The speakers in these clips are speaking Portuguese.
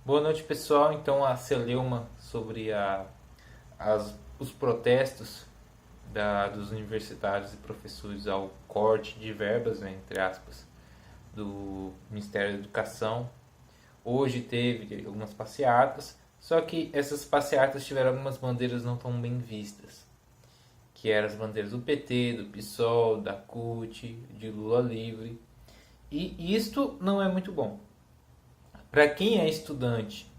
Boa noite, pessoal. Então, a celeuma sobre os protestos dos universitários e professores ao corte de verbas, né, entre aspas, do Ministério da Educação. Hoje teve algumas passeatas, só que essas passeatas tiveram algumas bandeiras não tão bem vistas, que eram as bandeiras do PT, do PSOL, da CUT, de Lula livre. E isto não é muito bom. Para quem é estudante,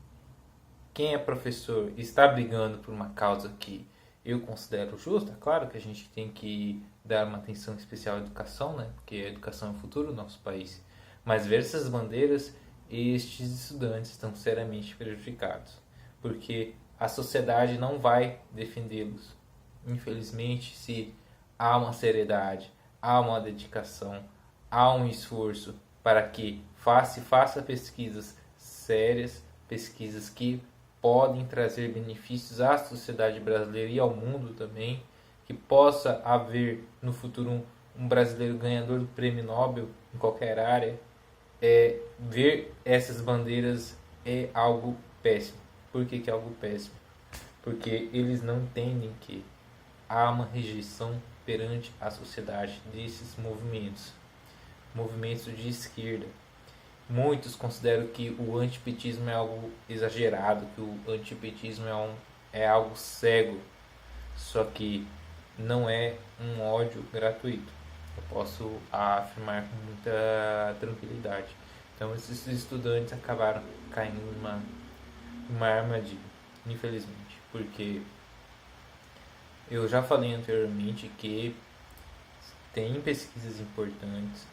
quem é professor e está brigando por uma causa que eu considero justa, claro que a gente tem que dar uma atenção especial à educação, né? Porque a educação é o futuro do nosso país. Mas ver essas bandeiras, estes estudantes estão seriamente prejudicados, porque a sociedade não vai defendê-los. Infelizmente, se há uma seriedade, há uma dedicação, há um esforço para que faça pesquisas sérias, pesquisas que podem trazer benefícios à sociedade brasileira e ao mundo também, que possa haver no futuro um brasileiro ganhador do prêmio Nobel em qualquer área. Ver essas bandeiras é algo péssimo. Por que é algo péssimo? Porque eles não entendem que há uma rejeição perante a sociedade desses movimentos de esquerda. Muitos consideram que o antipetismo é algo exagerado, que o antipetismo é algo cego, só que não é um ódio gratuito. Eu posso afirmar com muita tranquilidade. Então esses estudantes acabaram caindo numa armadilha, infelizmente, porque eu já falei anteriormente que tem pesquisas importantes,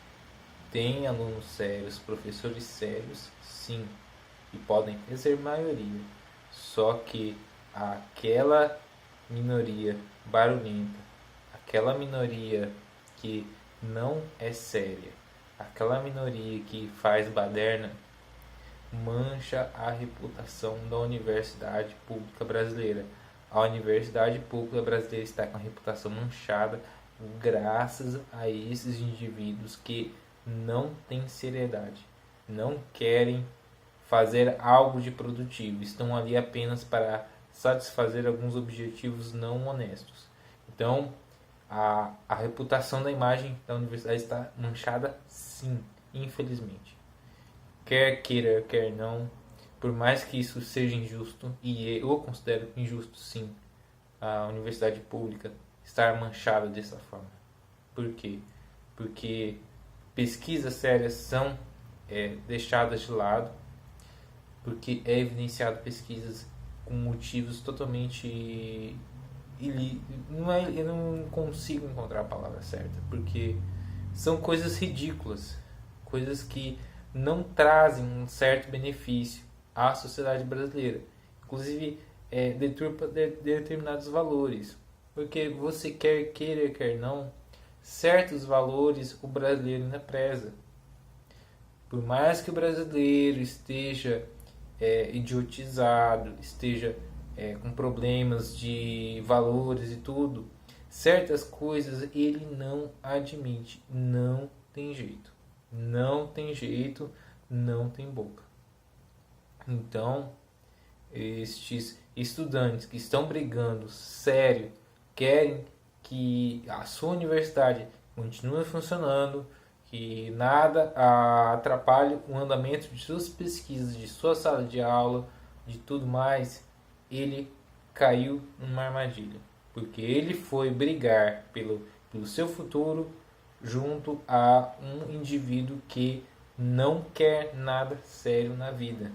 tem alunos sérios, professores sérios, sim, e podem ser maioria. Só que aquela minoria barulhenta, aquela minoria que não é séria, aquela minoria que faz baderna, mancha a reputação da universidade pública brasileira. A universidade pública brasileira está com a reputação manchada graças a esses indivíduos que não têm seriedade, não querem fazer algo de produtivo, estão ali apenas para satisfazer alguns objetivos não honestos. Então, a reputação da imagem da universidade está manchada, sim, infelizmente. Quer queira, quer não, por mais que isso seja injusto, e eu considero injusto, sim, a universidade pública estar manchada dessa forma. Por quê? Porque pesquisas sérias são deixadas de lado, porque é evidenciado pesquisas com motivos totalmente eu não consigo encontrar a palavra certa, porque são coisas ridículas, coisas que não trazem um certo benefício à sociedade brasileira, inclusive deturpa determinados valores, porque você quer queira, quer não, certos valores o brasileiro ainda preza. Por mais que o brasileiro esteja idiotizado, esteja com problemas de valores e tudo, certas coisas ele não admite. Não tem jeito. Não tem jeito, não tem boca. Então, estes estudantes que estão brigando sério, querem que a sua universidade continue funcionando, que nada atrapalhe o andamento de suas pesquisas, de sua sala de aula, de tudo mais, ele caiu numa armadilha. Porque ele foi brigar pelo seu futuro junto a um indivíduo que não quer nada sério na vida.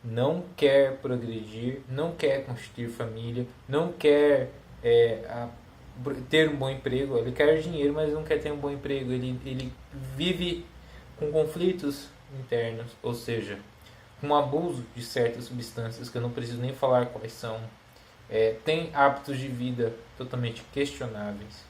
Não quer progredir, não quer constituir família, não quer ter um bom emprego. Ele quer dinheiro, mas não quer ter um bom emprego. Ele vive com conflitos internos, ou seja, com abuso de certas substâncias, que eu não preciso nem falar quais são. Tem hábitos de vida totalmente questionáveis,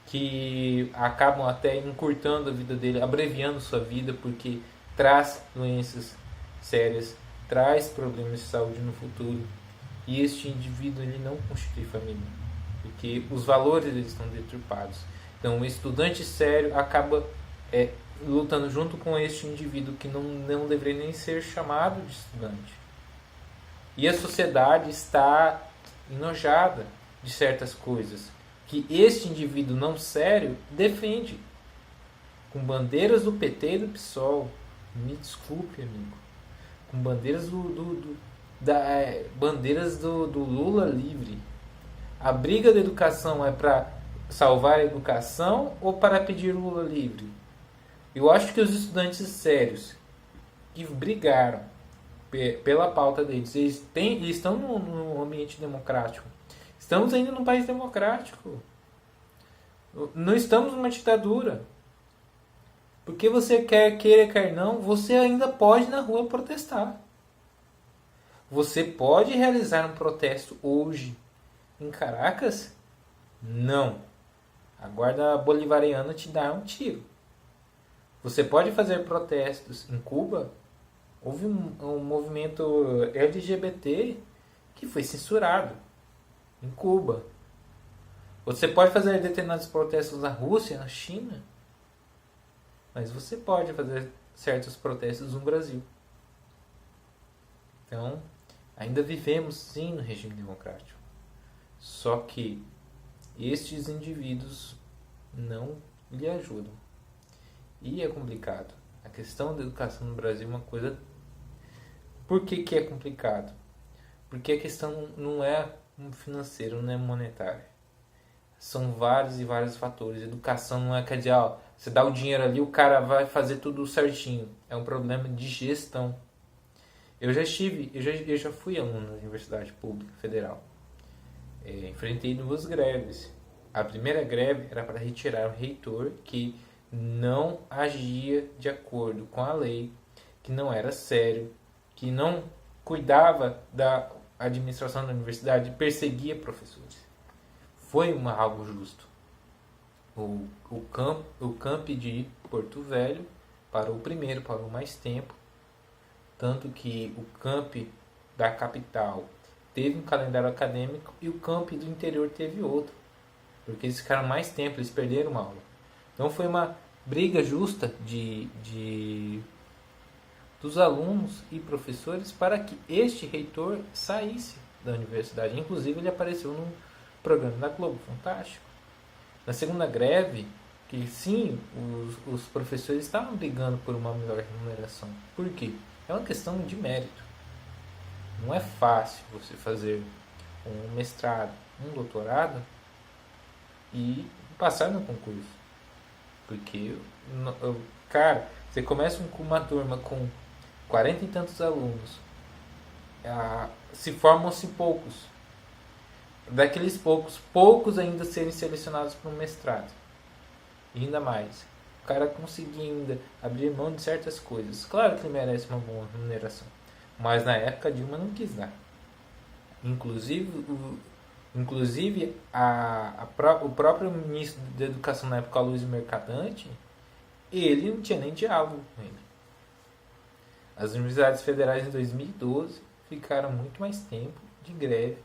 que acabam até encurtando a vida dele, abreviando sua vida, porque traz doenças sérias, traz problemas de saúde no futuro. E este indivíduo ele não constitui família, porque os valores eles estão deturpados. Então, o estudante sério acaba lutando junto com este indivíduo que não deveria nem ser chamado de estudante. E a sociedade está enojada de certas coisas que este indivíduo não sério defende. Com bandeiras do PT e do PSOL. Me desculpe, amigo. Com bandeiras bandeiras do Lula livre. A briga da educação é para salvar a educação ou para pedir Lula livre? Eu acho que os estudantes sérios que brigaram pela pauta deles, eles estão num ambiente democrático. Estamos ainda num país democrático. Não estamos numa ditadura. Porque você quer não, você ainda pode ir na rua protestar. Você pode realizar um protesto hoje em Caracas? Não. A guarda bolivariana te dá um tiro. Você pode fazer protestos em Cuba? Houve um movimento LGBT que foi censurado em Cuba. Você pode fazer determinados protestos na Rússia, na China, mas você pode fazer certos protestos no Brasil. Então, ainda vivemos sim no regime democrático. Só que estes indivíduos não lhe ajudam. E é complicado. A questão da educação no Brasil é uma coisa... Por que é complicado? Porque a questão não é financeira, não é monetária. São vários e vários fatores. Educação não é, quer dizer, você dá o dinheiro ali, o cara vai fazer tudo certinho. É um problema de gestão. Eu já fui aluno na Universidade Pública Federal. Enfrentei 2 greves. A primeira greve era para retirar o reitor que não agia de acordo com a lei, que não era sério, que não cuidava da administração da universidade, perseguia professores. Foi algo justo. O camp de Porto Velho parou primeiro, parou mais tempo. Tanto que o camp da capital teve um calendário acadêmico e o camp do interior teve outro. Porque eles ficaram mais tempo, eles perderam uma aula. Então foi uma briga justa dos alunos e professores para que este reitor saísse da universidade. Inclusive ele apareceu num programa da Globo, fantástico. Na segunda greve, que sim, os professores estavam brigando por uma melhor remuneração. Por quê? É uma questão de mérito. Não é fácil você fazer um mestrado, um doutorado e passar no concurso. Porque, cara, você começa com uma turma com 40 e tantos alunos, se formam-se poucos. Daqueles poucos ainda serem selecionados para um mestrado. E ainda mais, o cara conseguir ainda abrir mão de certas coisas. Claro que ele merece uma boa remuneração, mas na época Dilma não quis dar. Inclusive o próprio ministro da Educação na época, Luiz Mercadante, ele não tinha nem diálogo com ele. As universidades federais em 2012 ficaram muito mais tempo de greve,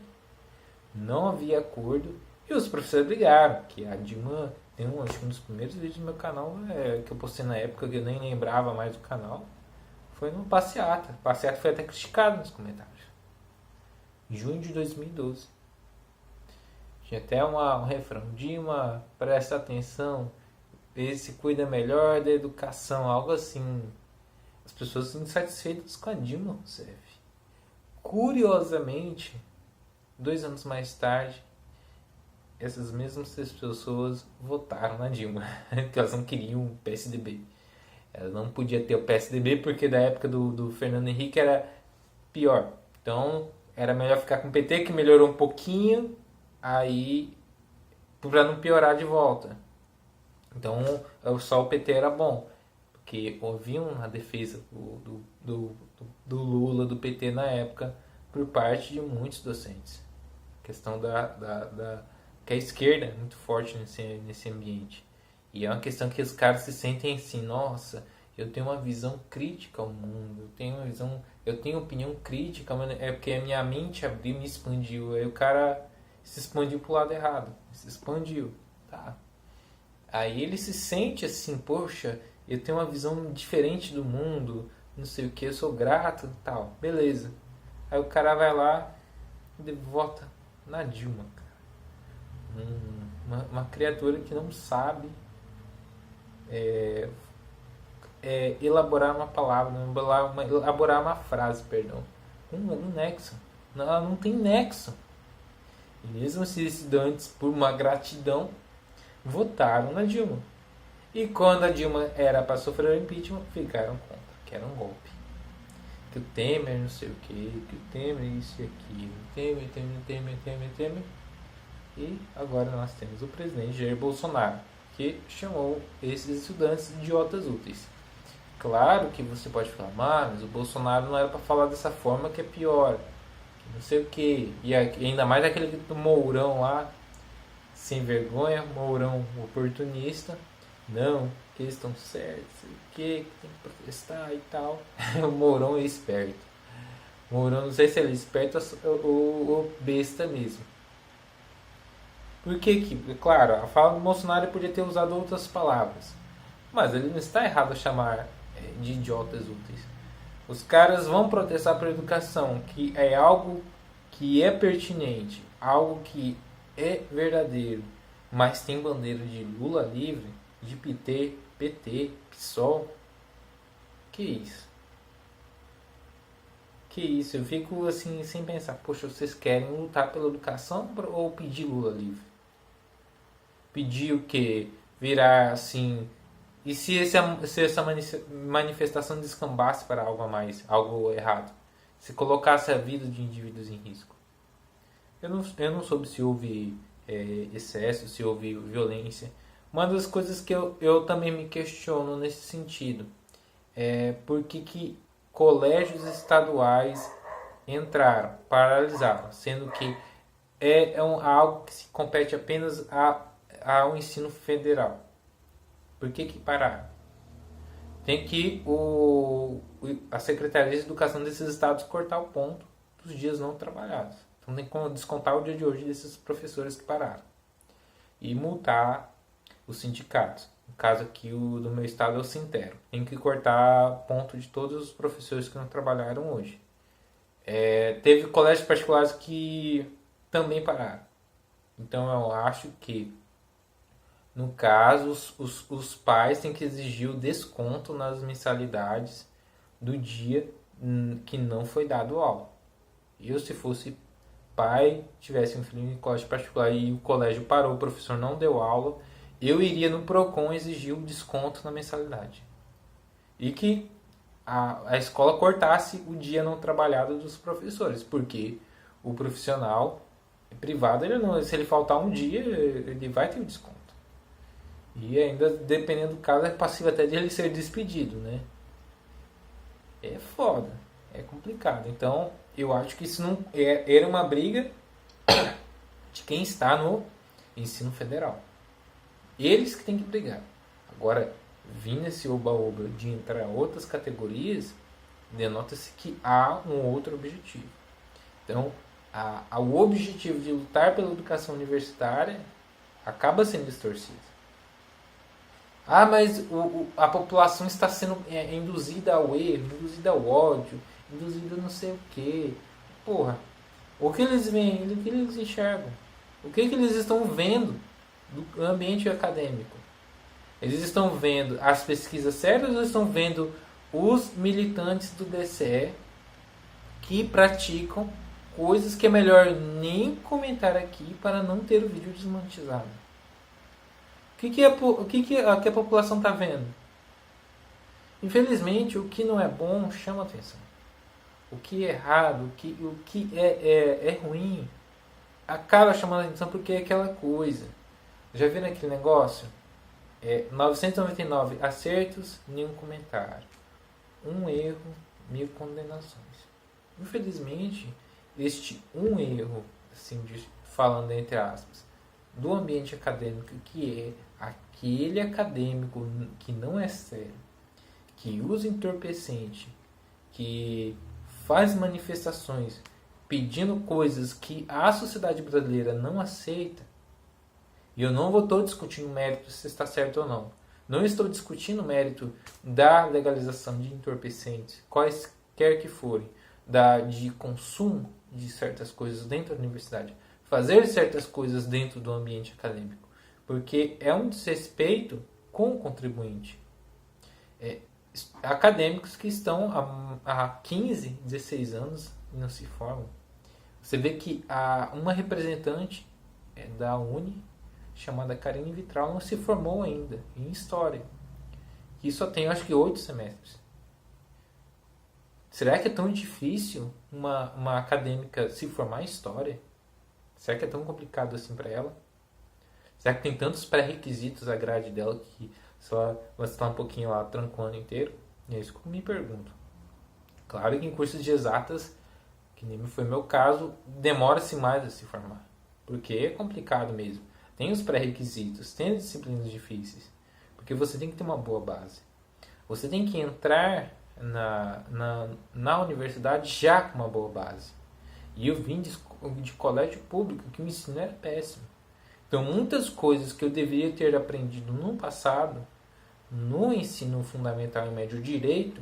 não havia acordo e os professores brigaram. Que a Dilma tem acho que um dos primeiros vídeos do meu canal que eu postei na época, que eu nem lembrava mais do canal, foi no passeata. O passeata foi até criticado nos comentários. Em junho de 2012. Tinha até um refrão: Dilma, presta atenção, ele se cuida melhor da educação, algo assim. As pessoas insatisfeitas com a Dilma Rousseff. Curiosamente, 2 anos mais tarde, essas mesmas 3 pessoas votaram na Dilma, porque elas não queriam o PSDB. Elas não podiam ter o PSDB porque da época do Fernando Henrique era pior. Então era melhor ficar com o PT, que melhorou um pouquinho, aí para não piorar de volta. Então só o PT era bom, porque ouviam a defesa do Lula, do PT na época, por parte de muitos docentes. A questão que a esquerda é muito forte nesse ambiente. E é uma questão que os caras se sentem assim: nossa, eu tenho uma visão crítica ao mundo, eu tenho opinião crítica, mas é porque a minha mente abriu, me expandiu. Aí o cara se expandiu pro lado errado, se expandiu, tá? Aí ele se sente assim: poxa, eu tenho uma visão diferente do mundo, não sei o que, eu sou grato e tal, beleza. Aí o cara vai lá e vota na Dilma, cara. Uma criatura que não sabe elaborar uma palavra, elaborar uma frase, perdão. Um nexo. Ela não tem nexo. E mesmo esses estudantes, por uma gratidão, votaram na Dilma. E quando a Dilma era para sofrer o impeachment, ficaram contra, que era um golpe. Que o Temer não sei o que o Temer isso e aquilo. Temer. E agora nós temos o presidente Jair Bolsonaro, que chamou esses estudantes de idiotas úteis. Claro que você pode falar, mas o Bolsonaro não era para falar dessa forma, que é pior. Que não sei o que. E ainda mais aquele do Mourão lá, sem vergonha, Mourão oportunista. Não, que eles estão certos, que tem que protestar e tal. O Mourão é esperto. O Mourão, não sei se ele é esperto ou besta mesmo. Por que, claro, a fala do Bolsonaro podia ter usado outras palavras. Mas ele não está errado a chamar de idiotas úteis. Os caras vão protestar por educação, que é algo que é pertinente, algo que é verdadeiro, mas tem bandeira de Lula livre, de PT, PSOL. Que isso? Que isso? Eu fico assim sem pensar, poxa, vocês querem lutar pela educação ou pedir Lula livre? Pedir o quê? Virar assim... E se essa manifestação descambasse para algo a mais, algo errado? Se colocasse a vida de indivíduos em risco? Eu não soube se houve excesso, se houve violência. Uma das coisas que eu também me questiono nesse sentido é por que colégios estaduais entraram, paralisaram, sendo que algo que se compete apenas ao ensino federal. Por que pararam? Tem que a Secretaria de Educação desses estados cortar o ponto dos dias não trabalhados. Então tem que descontar o dia de hoje desses professores que pararam. E multar os sindicatos. No caso aqui do meu estado é o Sintero. Tem que cortar ponto de todos os professores que não trabalharam hoje. Teve colégios particulares que também pararam. Então eu acho que, no caso, os pais têm que exigir o desconto nas mensalidades do dia que não foi dado aula. Eu, se fosse pai, tivesse um filho em colégio particular e o colégio parou, o professor não deu aula, eu iria no PROCON exigir o desconto na mensalidade. E que a escola cortasse o dia não trabalhado dos professores, porque o profissional privado, se ele faltar um dia, ele vai ter o desconto. E ainda, dependendo do caso, é passível até de ele ser despedido, né? É foda, é complicado. Então, eu acho que isso não era uma briga de quem está no ensino federal. Eles que têm que brigar. Agora, vindo esse oba-oba de entrar em outras categorias, denota-se que há um outro objetivo. Então, o objetivo de lutar pela educação universitária acaba sendo distorcido. Mas a população está sendo induzida ao erro, induzida ao ódio, induzida a não sei o quê. Porra, o que eles veem, o que eles enxergam? O que eles estão vendo do ambiente acadêmico? Eles estão vendo as pesquisas sérias ou estão vendo os militantes do DCE que praticam coisas que é melhor nem comentar aqui para não ter o vídeo desmonetizado? O que a população está vendo? Infelizmente, o que não é bom chama atenção. O que é errado, o que é ruim, acaba chamando atenção porque é aquela coisa. Já viram aquele negócio? 999 acertos, nenhum comentário. Um erro, 1000 condenações. Infelizmente, este um erro, assim, falando entre aspas, do ambiente acadêmico, que é aquele acadêmico que não é sério, que usa entorpecente, que faz manifestações pedindo coisas que a sociedade brasileira não aceita. E eu não estou discutindo o mérito se está certo ou não. Não estou discutindo o mérito da legalização de entorpecentes, quaisquer que forem, de consumo de certas coisas dentro da universidade, fazer certas coisas dentro do ambiente acadêmico, porque é um desrespeito com o contribuinte. Acadêmicos que estão há 15, 16 anos e não se formam. Você vê que uma representante da Uni, chamada Karine Vitral, não se formou ainda em História. E só tem, acho que, 8 semestres. Será que é tão difícil uma acadêmica se formar em História? Será que é tão complicado assim para ela? Será que tem tantos pré-requisitos a grade dela que só vai estar um pouquinho lá trancando o ano inteiro? É isso que eu me pergunto. Claro que em cursos de exatas, que nem foi meu caso, demora-se mais a se formar. Porque é complicado mesmo. Tem os pré-requisitos, tem as disciplinas difíceis. Porque você tem que ter uma boa base. Você tem que entrar na universidade já com uma boa base. E eu vim de colégio público, que o ensino era péssimo. Então muitas coisas que eu deveria ter aprendido no passado, no ensino fundamental e médio direito,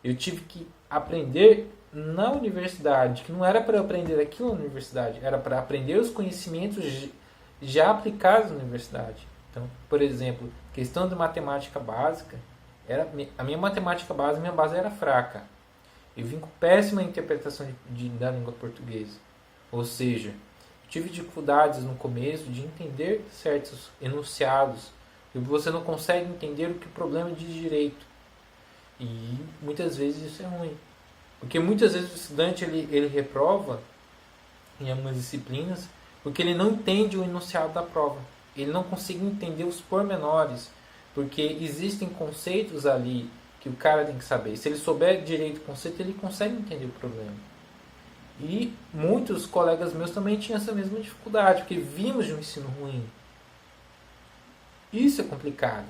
eu tive que aprender na universidade, que não era para aprender aquilo na universidade, era para aprender os conhecimentos já aplicados na universidade. Então, por exemplo, questão de matemática básica, a minha matemática básica, minha base era fraca. Eu vim com péssima interpretação da língua portuguesa. Ou seja, tive dificuldades no começo de entender certos enunciados. E você não consegue entender o que o problema é de direito. E muitas vezes isso é ruim. Porque muitas vezes o estudante ele reprova em algumas disciplinas porque ele não entende o enunciado da prova. Ele não consegue entender os pormenores. Porque existem conceitos ali que o cara tem que saber. Se ele souber direito o conceito, ele consegue entender o problema. E muitos colegas meus também tinham essa mesma dificuldade, porque vimos de um ensino ruim. Isso é complicado.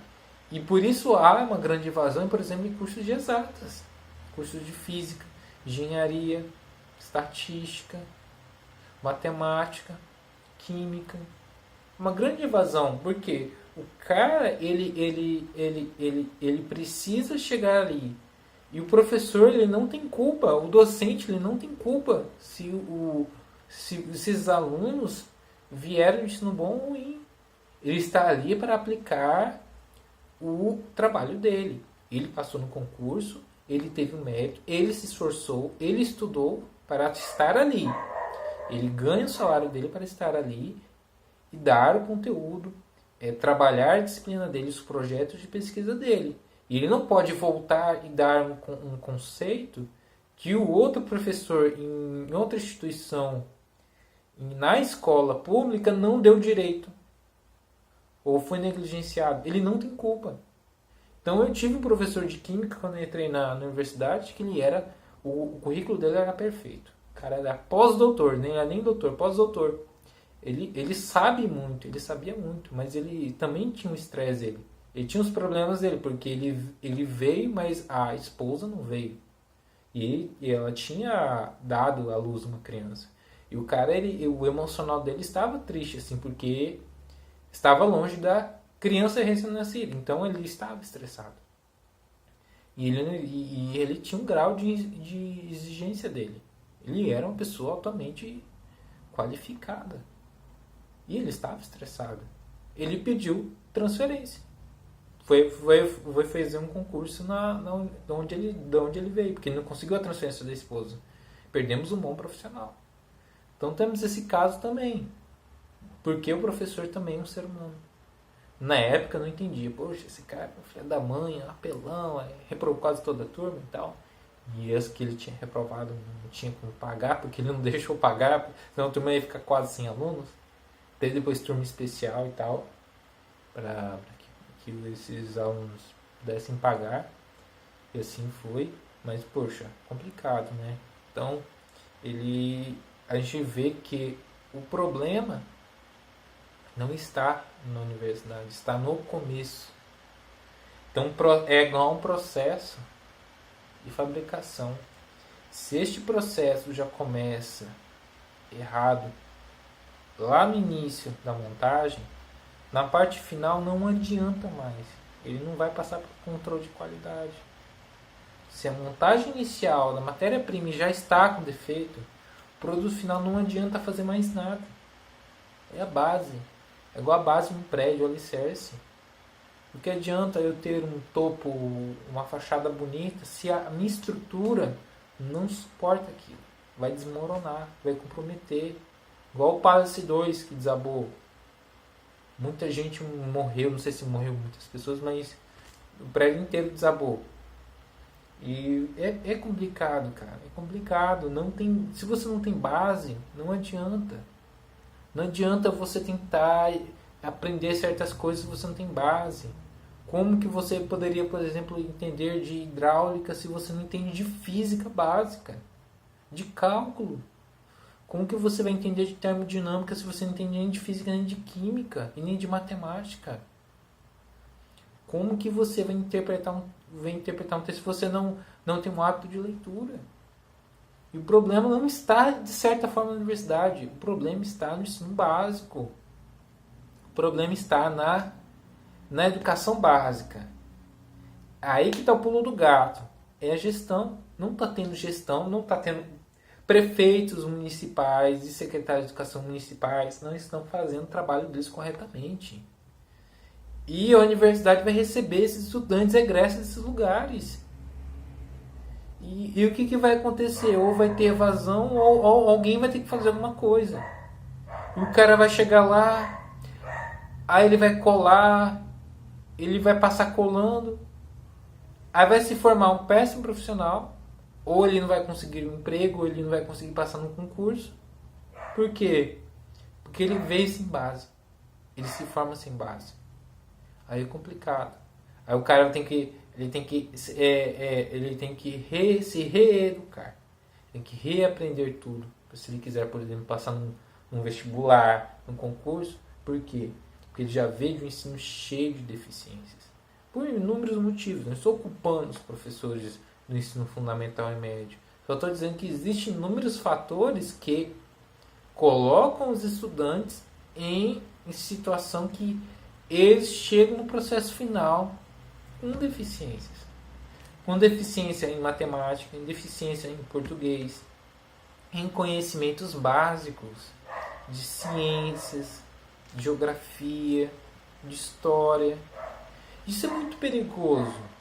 E por isso há uma grande evasão, por exemplo, em cursos de exatas. Cursos de física, engenharia, estatística, matemática, química. Uma grande evasão, porque o cara ele precisa chegar ali. E o professor ele não tem culpa, o docente ele não tem culpa se esses alunos vieram de ensino bom ou ruim. Ele está ali para aplicar o trabalho dele. Ele passou no concurso, ele teve o mérito, ele se esforçou, ele estudou para estar ali. Ele ganha o salário dele para estar ali e dar o conteúdo, trabalhar a disciplina dele, os projetos de pesquisa dele. E ele não pode voltar e dar um conceito que o outro professor em outra instituição, na escola pública, não deu direito. Ou foi negligenciado. Ele não tem culpa. Então eu tive um professor de química quando eu entrei na universidade, que o currículo dele era perfeito. O cara era pós-doutor, nem era nem doutor, pós-doutor. Ele sabe muito, ele sabia muito, mas ele também tinha o estresse dele. Ele tinha os problemas dele, porque ele veio, mas a esposa não veio. E ela tinha dado à luz uma criança. E o cara, o emocional dele estava triste, assim, porque estava longe da criança recém-nascida. Então ele estava estressado. E ele tinha um grau de exigência dele. Ele era uma pessoa altamente qualificada. E ele estava estressado. Ele pediu transferência. Foi fazer um concurso de onde ele veio, porque ele não conseguiu a transferência da esposa. Perdemos um bom profissional. Então temos esse caso também. Porque o professor também é um ser humano. Na época eu não entendia. Poxa, esse cara é filho da mãe, é apelão, reprovou quase toda a turma e tal. E as que ele tinha reprovado não tinha como pagar, porque ele não deixou pagar, senão a turma ia ficar quase sem alunos. Teve depois turma especial e tal, para que esses alunos pudessem pagar. E assim foi. Mas, poxa, complicado, né? Então, a gente vê que o problema não está na universidade, está no começo. Então, é igual um processo de fabricação. Se este processo já começa errado lá no início da montagem, na parte final não adianta mais. Ele não vai passar por controle de qualidade. Se a montagem inicial da matéria-prima já está com defeito, o produto final não adianta fazer mais nada. É a base. É igual a base de um prédio, o alicerce. O que adianta eu ter um topo, uma fachada bonita, se a minha estrutura não suporta aquilo? Vai desmoronar, vai comprometer. Igual o Palace 2 que desabou. Muita gente morreu, não sei se morreu muitas pessoas, mas o prédio inteiro desabou. E é complicado, cara. É complicado. Não tem, se você não tem base, não adianta. Não adianta você tentar aprender certas coisas se você não tem base. Como que você poderia, por exemplo, entender de hidráulica se você não entende de física básica? De cálculo? Como que você vai entender de termodinâmica se você não entende nem de física, nem de química e nem de matemática? Como que você vai interpretar um texto se você não tem um hábito de leitura? E o problema não está, de certa forma, na universidade. O problema está no ensino básico. O problema está na educação básica. Aí que está o pulo do gato. É a gestão. Não está tendo gestão, não está tendo prefeitos municipais e secretários de educação municipais não estão fazendo o trabalho deles corretamente. E a universidade vai receber esses estudantes egressos desses lugares. E o que vai acontecer? Ou vai ter evasão ou alguém vai ter que fazer alguma coisa. E o cara vai chegar lá, aí ele vai colar, ele vai passar colando, aí vai se formar um péssimo profissional, ou ele não vai conseguir um emprego, ou ele não vai conseguir passar no concurso. Por quê? Porque ele veio sem base. Ele se forma sem base. Aí é complicado. Aí o cara tem que se reeducar. Tem que reaprender tudo. Se ele quiser, por exemplo, passar num vestibular, num concurso. Por quê? Porque ele já veio de um ensino cheio de deficiências. Por inúmeros motivos. Não estou culpando os professores do ensino fundamental e médio. Só estou dizendo que existem inúmeros fatores que colocam os estudantes em situação que eles chegam no processo final com deficiências. Com deficiência em matemática, em deficiência em português, em conhecimentos básicos de ciências, de geografia, de história. Isso é muito perigoso.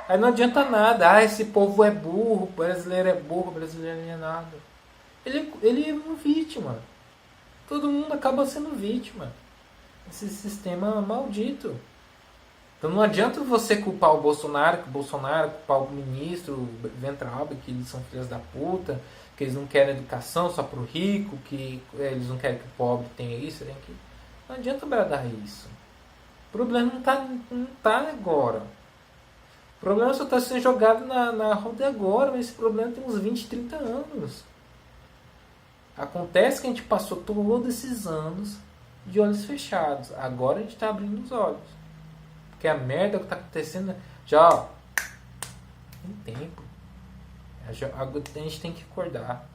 Aí não adianta nada. Ah, esse povo é burro, brasileiro é burro, brasileiro não é nada. Ele é uma vítima. Todo mundo acaba sendo vítima. Esse sistema maldito. Então não adianta você culpar o Bolsonaro, culpar o ministro, o Weintraub, que eles são filhos da puta, que eles não querem educação só pro rico, que eles não querem que o pobre tenha isso, tenha aquilo. Não adianta bradar isso. O problema não tá agora. O problema só está sendo jogado na roda agora, mas esse problema tem uns 20, 30 anos. Acontece que a gente passou todos esses anos de olhos fechados. Agora a gente está abrindo os olhos. Porque a merda que está acontecendo já tem tempo. A gente tem que acordar.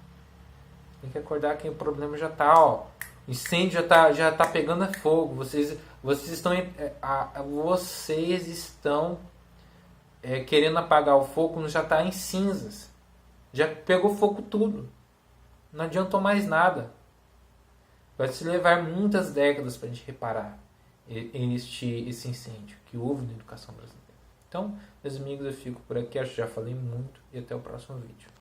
Tem que acordar que o problema já está, ó. O incêndio já tá pegando a fogo. Vocês estão querendo apagar o fogo quando já está em cinzas. Já pegou fogo tudo. Não adiantou mais nada. Vai se levar muitas décadas para a gente reparar esse incêndio que houve na educação brasileira. Então, meus amigos, eu fico por aqui. Acho que já falei muito. E até o próximo vídeo.